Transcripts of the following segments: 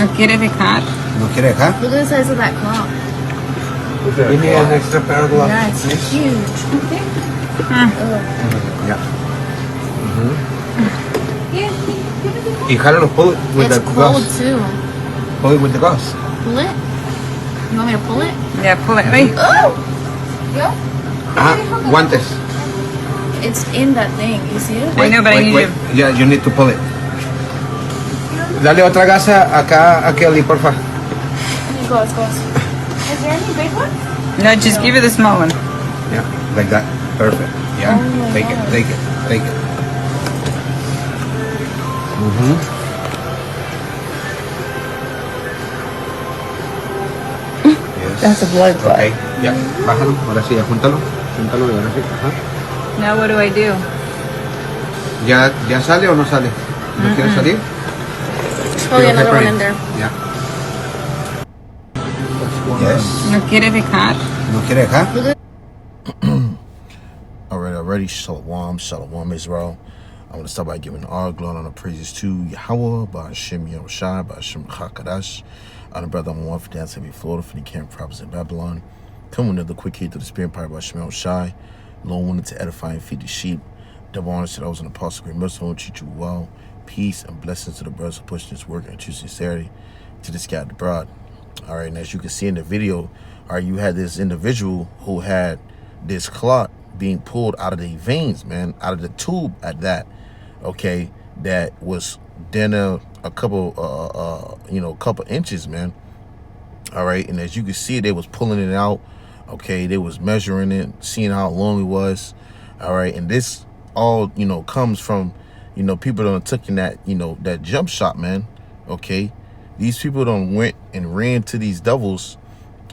¿No quiere dejar? ¿No quiere dejar? Look at the size of that claw. Give me an extra pair of gloves. Yeah, it's huge. Okay. Yeah. Yeah. Y jálalo, pull it with It's the cold gloves. too. Pull it with the gloves. Pull it. You want me to pull it? Yeah, pull it. Wait. Oh. Yeah. Guantes. It's in that thing. You see it? I know, but I need wait. to. Yeah, you need to pull it. Dale otra gasa acá a Kelly, porfa. Go, let's go. Is there any big one? No, just give her the small one. Yeah, like that. Perfect. Yeah. Oh my Take God. it. Take it. Take it. Yes. That's a blood clot. Okay. Ya. Bájalo. Ahora sí, júntalo. Júntalo y ahora sí. Ajá. Now what do I do? ¿Ya sale o no sale? ¿No quiere salir? Oh, yeah, another one in there. Yeah. Yes. ¿No quiere dejar? ¿No quiere dejar? Already. Shalom, Israel. I want to start by giving all glory and praises to YAHAWAH, BAHASHAM, BAHASHAM, QADASH. I'm brother on one for dance heavy Florida for the camp prophets in Babylon. Come with another quick hit to the spirit power by YAHAWASHI. Lord wanted to edify and feed the sheep. Double honors to those in the apostle, great mercy, Lord, treat you well. Peace and blessings to the brothers who push this work and true sincerity to the scattered abroad. All right, and as you can see in the video, all right, you had this individual who had this clot being pulled out of the veins, man, out of the tube at that, okay, that was then a couple, couple inches, man. All right, and as you can see, they was pulling it out, okay, they was measuring it, seeing how long it was, all right, and this all, comes from, people done took in that, that jump shot, man, okay. These people done went and ran to these devils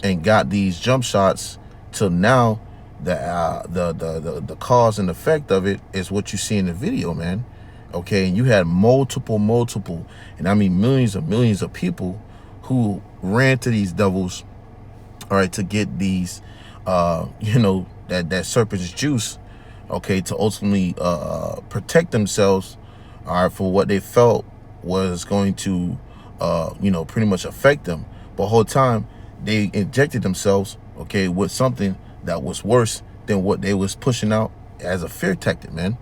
and got these jump shots till now. The cause and effect of it is what you see in the video, man. Okay, and you had multiple, and I mean millions of people who ran to these devils, all right, to get these, that serpent's juice, okay, to ultimately protect themselves, all right, for what they felt was going to, pretty much affect them. But the whole time they injected themselves, okay, with something that was worse than what they was pushing out as a fear tactic, man.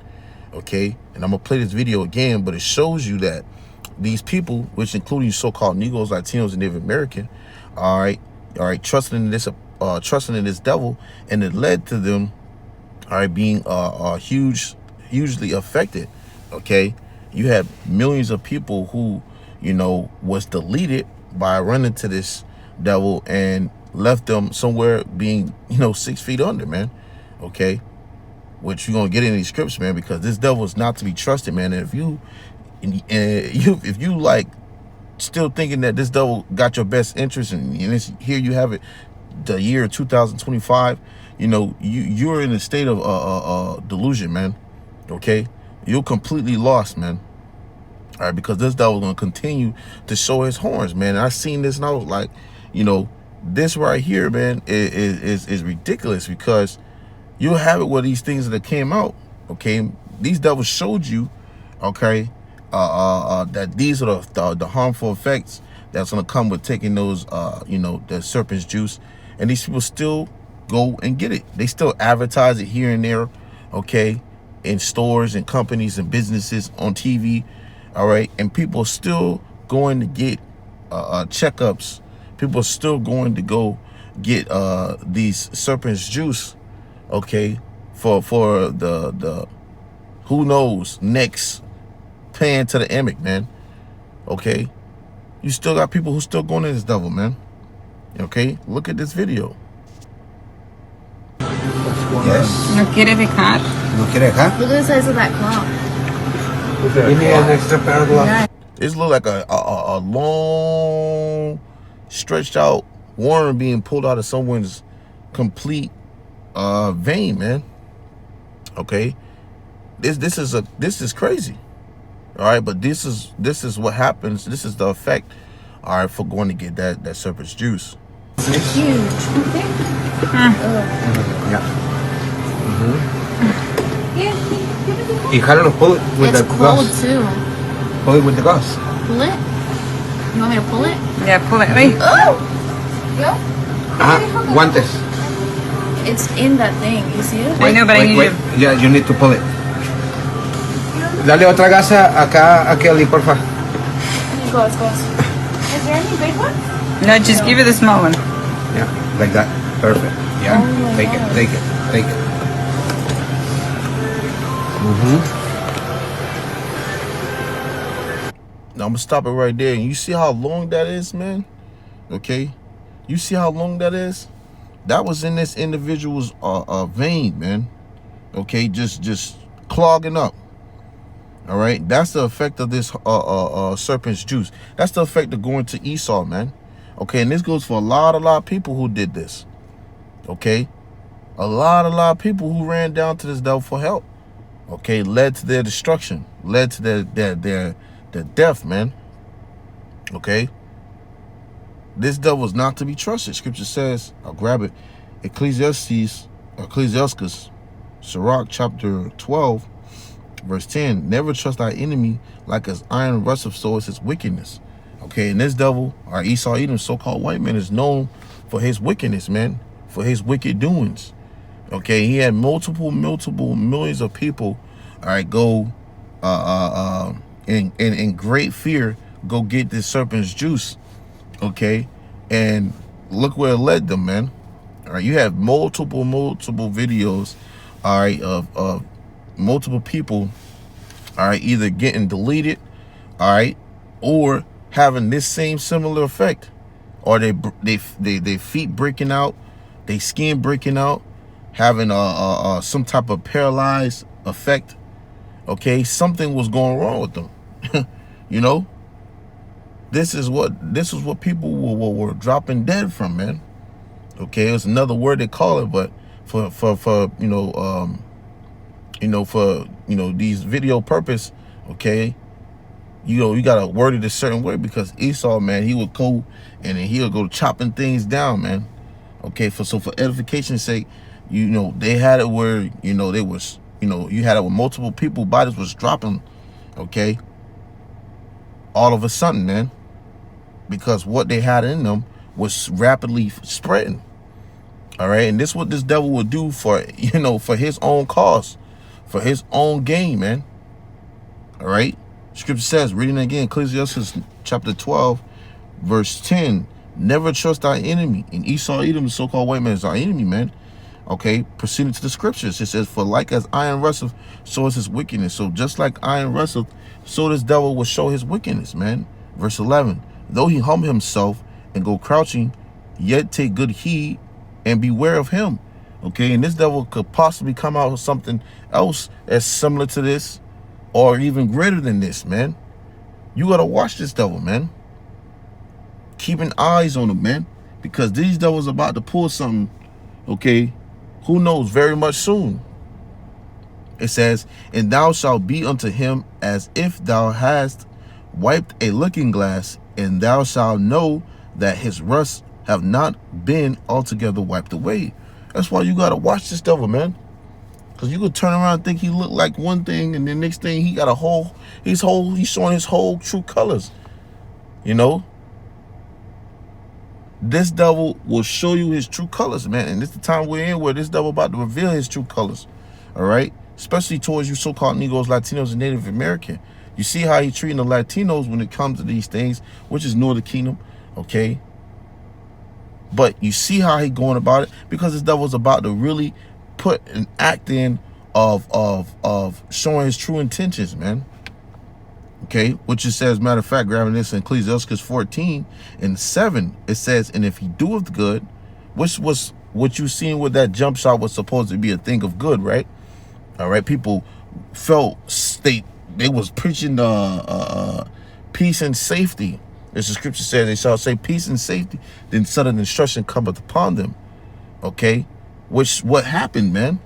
Okay, and I'm gonna play this video again, but it shows you that these people, which including so-called Negroes, Latinos, and Native American, all right, trusting in this devil, and it led to them, all right, being hugely affected. Okay, you had millions of people who, was deleted by running to this devil and left them somewhere being 6 feet under, man. Okay, which you're gonna get in these scripts, man, because this devil is not to be trusted, man. And if you like still thinking that this devil got your best interest, and here you have it, the year 2025, you're in a state of delusion, man. Okay, you're completely lost, man. All right, because this devil is gonna continue to show his horns, man. And I seen this and I was like, this right here, man, is ridiculous, because you'll have it where these things that came out, okay, these devils showed you, okay, that these are the harmful effects that's going to come with taking those, the serpent's juice, and these people still go and get it. They still advertise it here and there, okay, in stores and companies and businesses, on TV, all right, and people are still going to get checkups. People are still going to go get these serpent's juice, okay, for the who knows next pan to the emic, man. Okay, you still got people who still going to this devil, man. Okay, look at this video. Yes. ¿No quiere dejar? ¿No quiere dejar? Look at the size of that claw. Give me an extra pair of gloves. Yeah. This look like a long, stretched out worm being pulled out of someone's complete vein, man. Okay, this is crazy. All right, but this is what happens. This is the effect, all right, for going to get that serpent's juice. It's huge. Okay. Yeah. Yeah. Y jálalo, pull it with It's the cold gloves. too. Pull it with the gloves. Pull it. You want me to pull it? Yeah, pull it. Wait. Oh! Yeah? Guantes. It's in that thing. You see it? I know, but I need Wait. to. Yeah, you need to pull it. Dale otra gasa acá a Kelly, porfa. Goes. Is there any big one? No, just give her the small one. Yeah, like that. Perfect. Yeah. Oh my Take God. it. Now I'm gonna stop it right there. And you see how long that is, man? Okay, you see how long that is? That was in this individual's vein, man. Okay, just clogging up. All right, that's the effect of this serpent's juice. That's the effect of going to Esau, man. Okay, and this goes for a lot of people who did this. Okay, a lot of people who ran down to this devil for help. Okay, led to their destruction, led to their death, man. Okay, this devil is not to be trusted. Scripture says, I'll grab it, Ecclesiastes, Sirach chapter 12, verse 10. Never trust thy enemy, like as iron rusteth, so is his wickedness. Okay, and this devil, our Esau Edom, so-called white man, is known for his wickedness, man, for his wicked doings. Okay, he had multiple millions of people, all right, go in great fear, go get this serpent's juice. Okay, and look where it led them, man. All right, you have multiple videos, all right, of multiple people, all right, either getting deleted, all right, or having this same similar effect, or they feet breaking out, they skin breaking out, having some type of paralyzed effect. Okay, something was going wrong with them. You know, this is what people were dropping dead from, man. Okay, it's another word they call it, but for these video purpose, okay, you gotta word it a certain way, because Esau, man, he would go and then he'll go chopping things down, man. Okay, for edification's sake, they had it where you had it with multiple people, bodies was dropping, okay, all of a sudden, man, because what they had in them was rapidly spreading. All right, and this is what this devil would do for his own cause, for his own gain, man. All right, scripture says, reading again, Ecclesiastes chapter 12, verse 10, never trust thy enemy. And Esau Edom, the so-called white man, is our enemy, man. Okay, proceeding to the scriptures, it says, for like as iron rusteth, so is his wickedness. So just like iron rusteth, so this devil will show his wickedness, man. Verse 11, though he humble himself and go crouching, yet take good heed and beware of him. Okay, and this devil could possibly come out with something else as similar to this, or even greater than this, man. You gotta watch this devil, man. Keeping eyes on him, man, because these devils about to pull something, okay, who knows, very much soon. It says, and thou shalt be unto him as if thou hast wiped a looking glass, and thou shalt know that his rust have not been altogether wiped away. That's why you gotta watch this devil, man, because you could turn around and think he looked like one thing, and the next thing he got he's showing his whole true colors. This devil will show you his true colors, man. And it's the time we're in where this devil about to reveal his true colors. All right, especially towards you so-called Negroes, Latinos, and Native American. You see how he's treating the Latinos when it comes to these things, which is Northern Kingdom. Okay, but you see how he going about it, because this devil's about to really put an act in of showing his true intentions, man. Okay, which it says, matter of fact, grabbing this in Ecclesiastes 14:7, it says, and if he doeth good, which was what you seen with that jump shot was supposed to be a thing of good, right? All right, people felt they was preaching peace and safety. As the scripture says, they shall say peace and safety, then sudden destruction cometh upon them. Okay, what happened, man?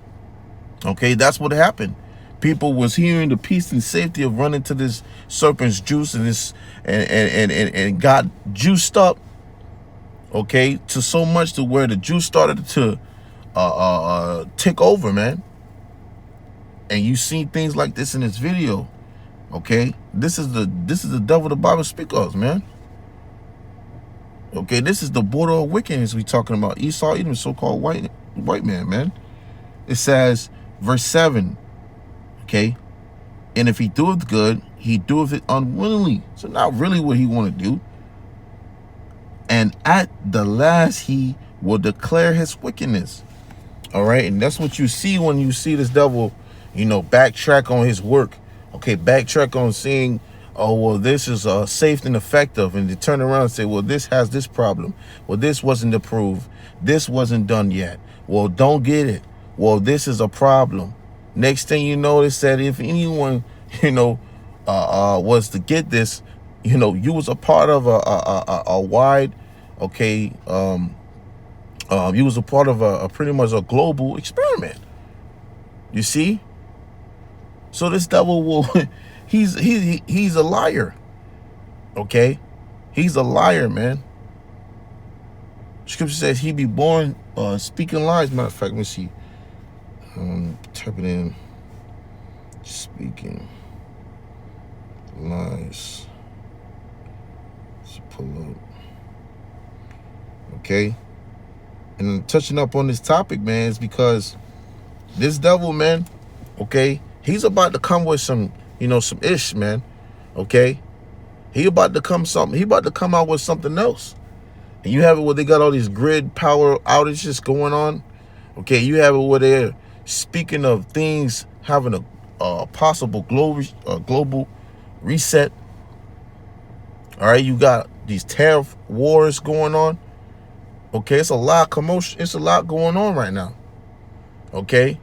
Okay, that's what happened. People was hearing the peace and safety of running to this serpent's juice and got juiced up, okay, to so much to where the juice started to take over, man. And you see things like this in this video. Okay, this is the devil the Bible speaks of, man. Okay, this is the border of wickedness we talking about. Esau, Edom, so-called white man, man. It says, verse 7, okay? And if he doeth good, he doeth it unwillingly. So not really what he want to do. And at the last, he will declare his wickedness. All right, and that's what you see when you see this devil, you know, backtrack on his work. Okay, backtrack on seeing, oh, well, this is safe and effective. And they turn around and say, well, this has this problem. Well, this wasn't approved. This wasn't done yet. Well, don't get it. Well, this is a problem. Next thing you know, they said if anyone, you know, was to get this, you know, you was a part of a wide, okay, you was a part of a pretty much a global experiment. You see? So this devil will, he's a liar. Okay? He's a liar, man. Scripture says he be born speaking lies. Matter of fact, let me see. Type it in. Speaking lies. Let's pull up. Okay? And I'm touching up on this topic, man, is because this devil, man, okay, he's about to come with some, you know, some ish, man. Okay? He about to come out with something else. And you have it where they got all these grid power outages going on. Okay, you have it where they're speaking of things having a possible global reset. All right, you got these tariff wars going on. Okay, it's a lot of commotion. It's a lot going on right now. Okay,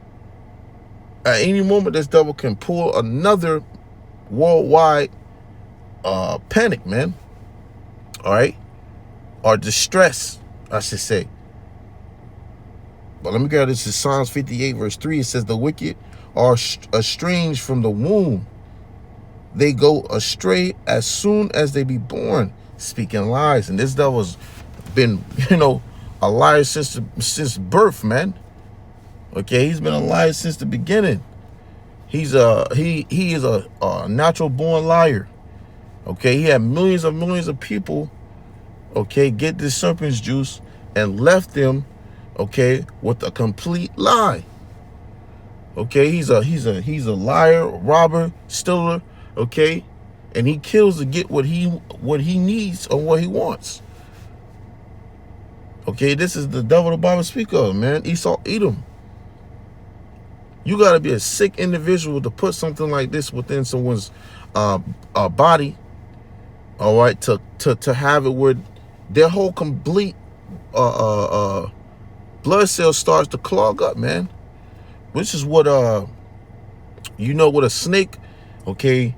at any moment, this devil can pull another worldwide panic, man. All right, or distress, I should say. But let me go. This is Psalms 58, verse 3. It says, "The wicked are estranged from the womb; they go astray as soon as they be born, speaking lies." And this devil's been, you know, a liar since birth, man. Okay, he's been a liar since the beginning. He is a natural born liar. Okay, he had millions of people, okay, get this serpent's juice and left them, okay, with a complete lie. Okay, he's a liar, robber, stealer, okay, and he kills to get what he needs or what he wants. Okay, this is the devil the Bible speaks of, man. Esau, Edom. You got to be a sick individual to put something like this within someone's body. All right, to have it where their whole complete blood cells starts to clog up, man. Which is what you know what a snake, okay,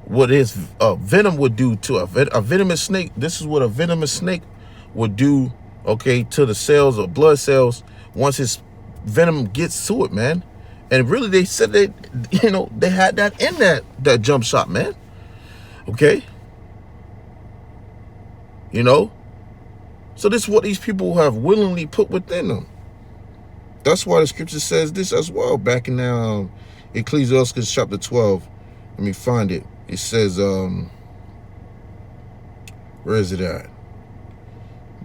what his venom would do to a venomous snake. This is what a venomous snake would do, okay, to the cells or blood cells once his venom gets to it, man. And really, they said they, you know, they had that in that jump shot, man. Okay. You know, so this is what these people have willingly put within them. That's why the scripture says this as well. Back in Ecclesiastes chapter 12. Let me find it. It says, where is it at?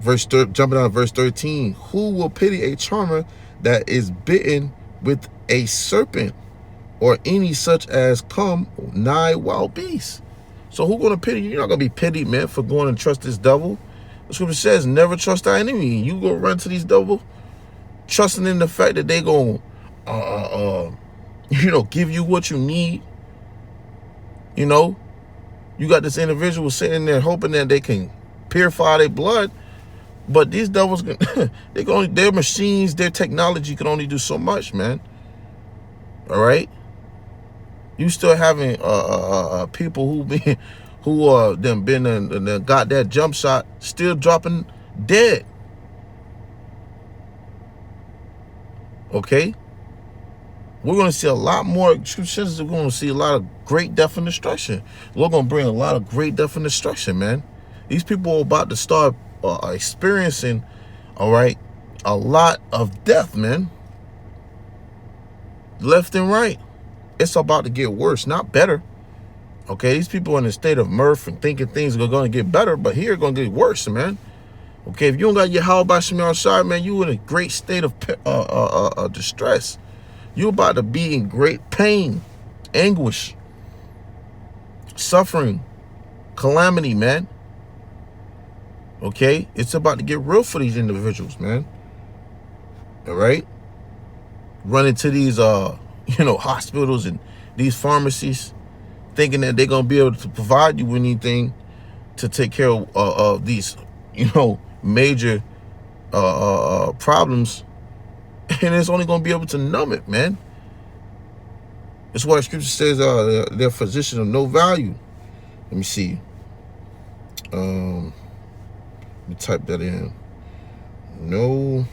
Jumping down to verse 13. Who will pity a charmer that is bitten with a serpent, or any such as come nigh wild beasts? So who gonna pity you? You're not gonna be pitied, man, for going and trust this devil. The scripture says, never trust thy enemy. You go run to these devil, trusting in the fact that they gonna you know, give you what you need. You know, you got this individual sitting there hoping that they can purify their blood, but these devils they can only, their machines, their technology can only do so much, man. All right, you still having people who been and got that jump shot still dropping dead. Okay, we're going to see a lot more scriptures. We're going to see a lot of great death and destruction. We're going to bring a lot of great death and destruction, man. These people are about to start experiencing, all right, a lot of death, man. Left and right. It's about to get worse, not better. Okay, these people are in a state of mirth and thinking things are going to get better, but here it's going to get worse, man. Okay, if you don't got YAHAWASHI outside, man, you in a great state of distress. You about to be in great pain, anguish, suffering, calamity, man. Okay, it's about to get real for these individuals, man. All right, run into these hospitals and these pharmacies, thinking that they're gonna be able to provide you anything to take care of these major problems, and it's only gonna be able to numb it, man. That's why the scripture says they're physicians of no value. Let me see. Let me type that in. No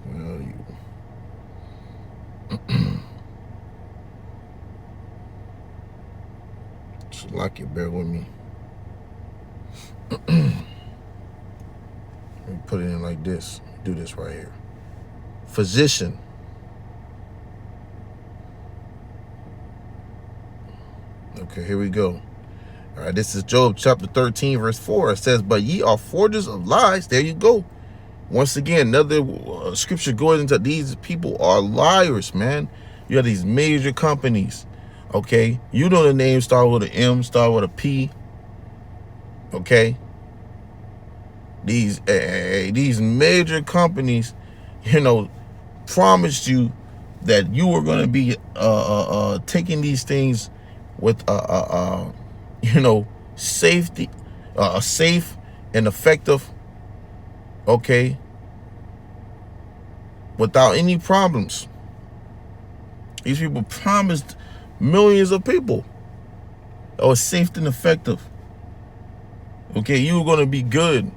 value. Just like it, bear with me. Let me put it in like this. Do this right here. Physician. Okay, here we go. All right, this is Job chapter 13, verse 4. It says, but ye are forgers of lies. There you go. Once again, another scripture goes into these people are liars, man. You have these major companies. Okay, you know the name start with an M, start with a P. Okay, these major companies, promised you that you were going to be taking these things with safety, safe and effective. Okay, without any problems. These people promised millions of people that was safe and effective. Okay, you were going to be good.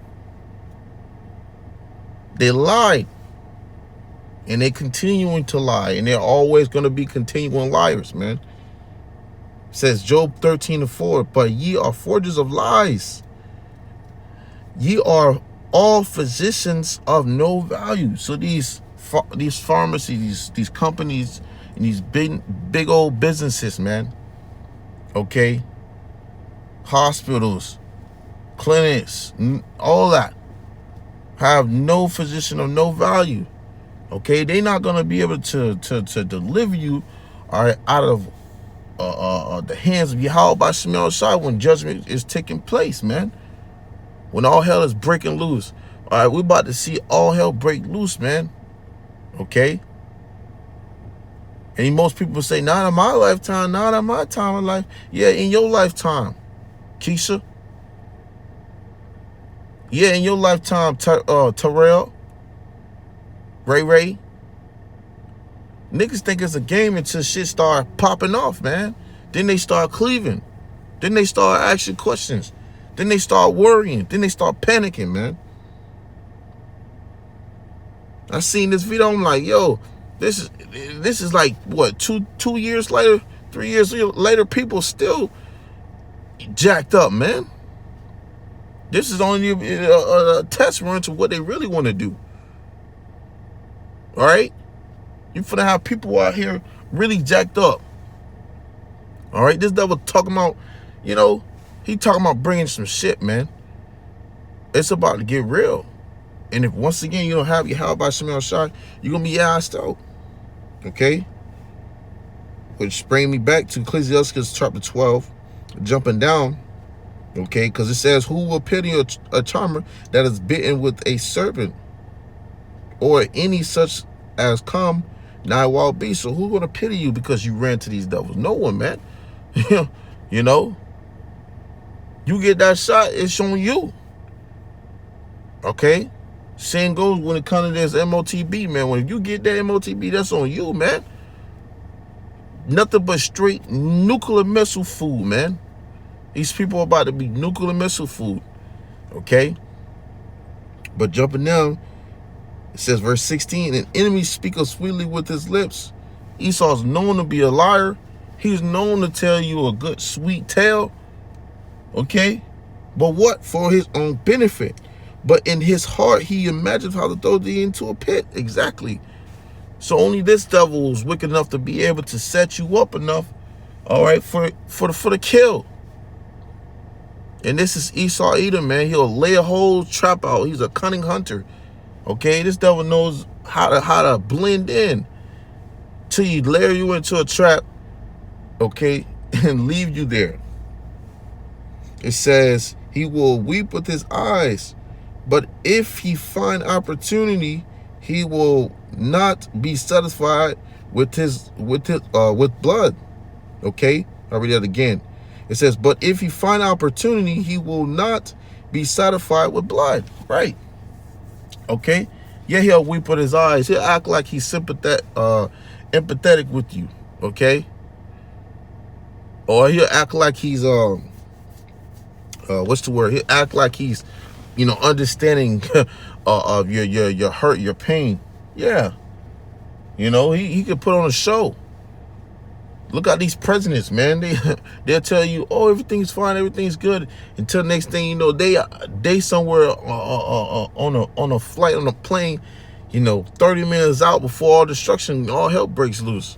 They lied. And they continuing to lie. And they're always going to be continuing liars, man. It says Job 13:4, but ye are forgers of lies. Ye are all physicians of no value. So these pharmacies, these companies, and these big old businesses, man. Okay. Hospitals, clinics, all that have no physician of no value. Okay, they're not gonna be able to deliver you out of the hands of YAHAWASHI when judgment is taking place, man. When all hell is breaking loose. All right, we're about to see all hell break loose, man. Okay. And most people say, not in my lifetime, not in my time of life. Yeah, in your lifetime, Keisha. Yeah, in your lifetime, Terrell, Ray. Niggas think it's a game until shit start popping off, man. Then they start cleaving. Then they start asking questions. Then they start worrying. Then they start panicking, man. I seen this video. I'm like, yo, this is like what, two years later, 3 years later, people still jacked up, man. This is only a test run to what they really want to do. All right, you finna have people out here really jacked up. All right, this devil talking about, he talking about bringing some shit, man. It's about to get real. And if once again you don't have YAHAWASHI, you're gonna be asked out. Okay? Which bring me back to Ecclesiastes chapter 12, jumping down. Okay, because it says, who will pity a charmer that is bitten with a serpent, or any such as come nigh wild beast? So who's gonna pity you because you ran to these devils? No one, man. You get that shot, it's on you. Okay? Same goes when it comes to this MOTB, man. When you get that MOTB, that's on you, man. Nothing but straight nuclear missile food, man. These people are about to be nuclear missile food. Okay? But jumping down, it says verse 16, an enemy speaketh sweetly with his lips. Esau's known to be a liar. He's known to tell you a good sweet tale. Okay? But what? For his own benefit. But in his heart, he imagines how to throw thee into a pit. Exactly. So only this devil is wicked enough to be able to set you up enough, all right, for the kill. And this is Esau Edom, man. He'll lay a whole trap out. He's a cunning hunter. Okay, this devil knows how to blend in till he layer you into a trap, okay, and leave you there. It says he will weep with his eyes, but if he find opportunity, he will not be satisfied with blood. Okay, I'll read that again. It says, but if he find opportunity, he will not be satisfied with blood. Right. Okay. Yeah, he'll weep with his eyes. He'll act like he's empathetic with you. Okay. Or he'll act like he's what's the word? He'll act like he's, understanding of your hurt, your pain. Yeah. He could put on a show. Look at these presidents, man. They'll tell you, oh, everything's fine, everything's good, until next thing you know, they somewhere on a flight, on a plane, 30 minutes out before all destruction, all hell breaks loose.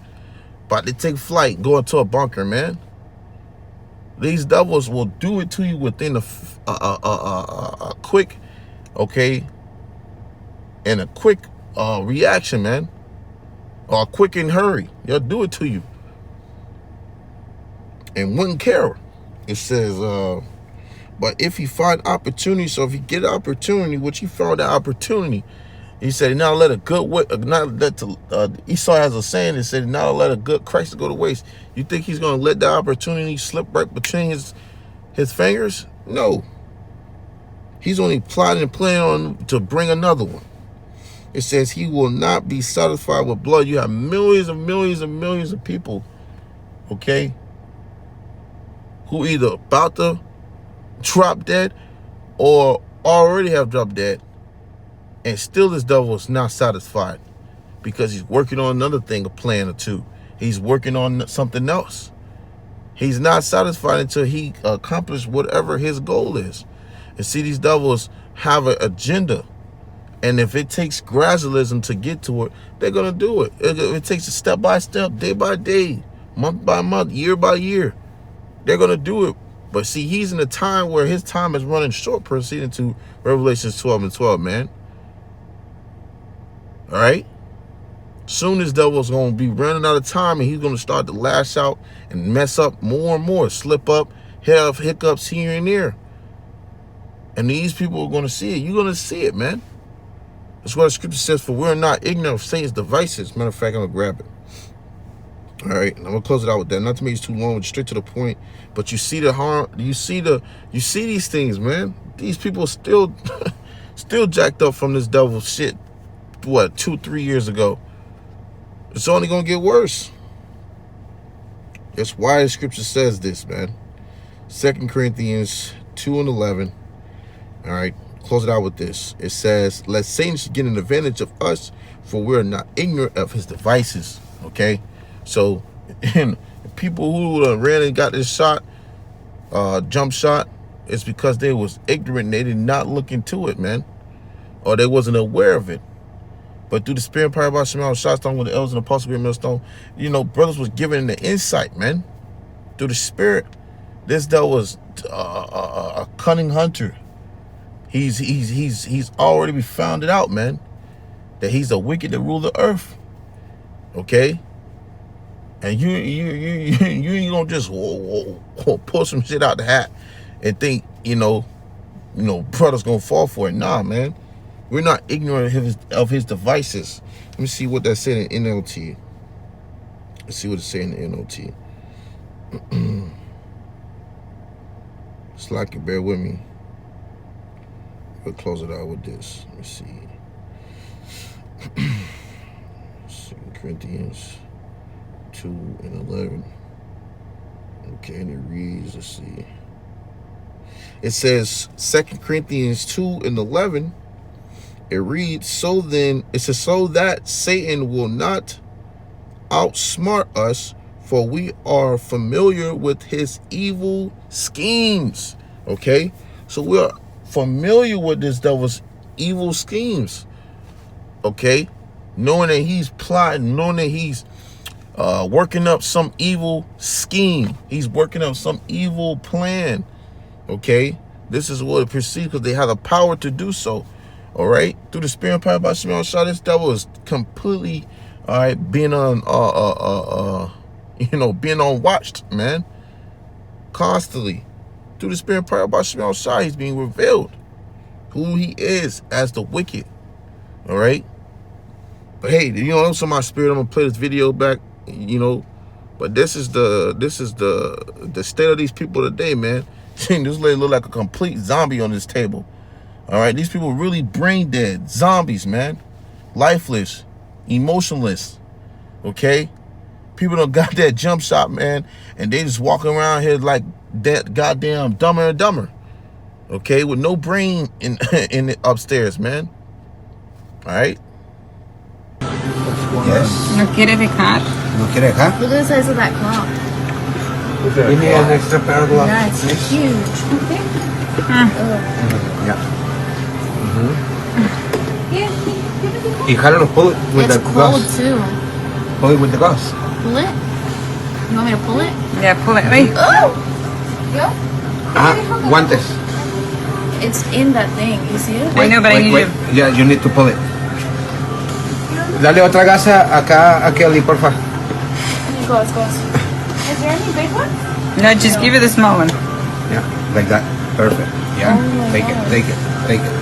About to take flight, go into a bunker, man. These devils will do it to you within a quick, okay, and a quick reaction, man, or a quick and hurry. They'll do it to you. And wouldn't care. It says, but if he find opportunity, so if he get an opportunity, which he found that opportunity, he said, not let a good way, Esau has a saying that said, not let a good Christ go to waste. You think he's going to let that opportunity slip right between his fingers? No. He's only plotting and planning on to bring another one. It says he will not be satisfied with blood. You have millions and millions and millions of people, okay, who either about to drop dead or already have dropped dead, and still this devil is not satisfied because he's working on another thing, a plan or two. He's working on something else. He's not satisfied until he accomplishes whatever his goal is. And see, these devils have an agenda, and if it takes gradualism to get to it, they're gonna do it. It takes a step by step, day by day, month by month, year by year. They're going to do it. But see, he's in a time where his time is running short, proceeding to Revelations 12:12, man. All right? Soon this devil's going to be running out of time, and he's going to start to lash out and mess up more and more, slip up, have hiccups here and there. And these people are going to see it. You're going to see it, man. That's what the scripture says, for we're not ignorant of Satan's devices. Matter of fact, I'm going to grab it. All right, and I'm gonna close it out with that. Not to make it too long, straight to the point. But you see the harm. You see these things, man. These people still jacked up from this devil shit. What, 2-3 years ago? It's only gonna get worse. That's why the scripture says this, man. 2 Corinthians 2:11. All right, close it out with this. It says, "Let Satan should get an advantage of us, for we are not ignorant of his devices." Okay. So, and people who ran and got this shot, jump shot, it's because they was ignorant and they did not look into it, man. Or they wasn't aware of it. But through the spirit and power of BAHASHAM, shots down with the elders and apostles of MILLSTONE, brothers was given the insight, man. Through the spirit. This devil was a cunning hunter. He's already been found it out, man. That he's a wicked that rule the earth. Okay? And you ain't gonna just pull some shit out the hat and think, brother's gonna fall for it. Nah, man. We're not ignorant of his devices. Let me see what that said in NLT. Let's see what it said in the NLT. Slack it, bear with me. We'll close it out with this. Let me see. 2 Corinthians 2:11. Okay, and it reads, let's see. It says 2 Corinthians 2:11. It reads, so that Satan will not outsmart us, for we are familiar with his evil schemes. Okay, so we are familiar with this devil's evil schemes. Okay, knowing that he's plotting, knowing that he's working up some evil scheme. He's working up some evil plan. Okay? This is what it proceeds because they have the power to do so. All right? Through the spirit and power of BAHASHAM, this devil is completely, all right, being on, being unwatched, man. Constantly. Through the spirit and power of BAHASHAM, he's being revealed who he is as the wicked. All right? But hey, it's on my spirit. I'm gonna play this video back, But this is the state of these people today, man. This lady look like a complete zombie on this table. All right, these people really brain dead, zombies, man, lifeless, emotionless. Okay, people don't got that jump shot, man, and they just walking around here like that goddamn Dumber and Dumber. Okay, with no brain in the upstairs, man. All right. Yes. ¿No quiere dejar? ¿No quiere dejar? Look at the size of that clock. You need an extra pair of gloves. Yeah, it's huge. Okay. Yeah. Yeah, give it a Y jalo, pull it with It's the cold gloves. too. Pull it with the gloves. Pull it. You want me to pull it? Yeah, pull it. Wait. Oh! Yo. Guantes. It's in that thing. You see it? I know, but I need Wait. to. Yeah, you need to pull it. Dale otra gasa acá a Kelly, porfa. Goes. Is there any big one? No, just give it the small one. Yeah, like that. Perfect. Yeah. Oh my Take God. it. Take it. Take it.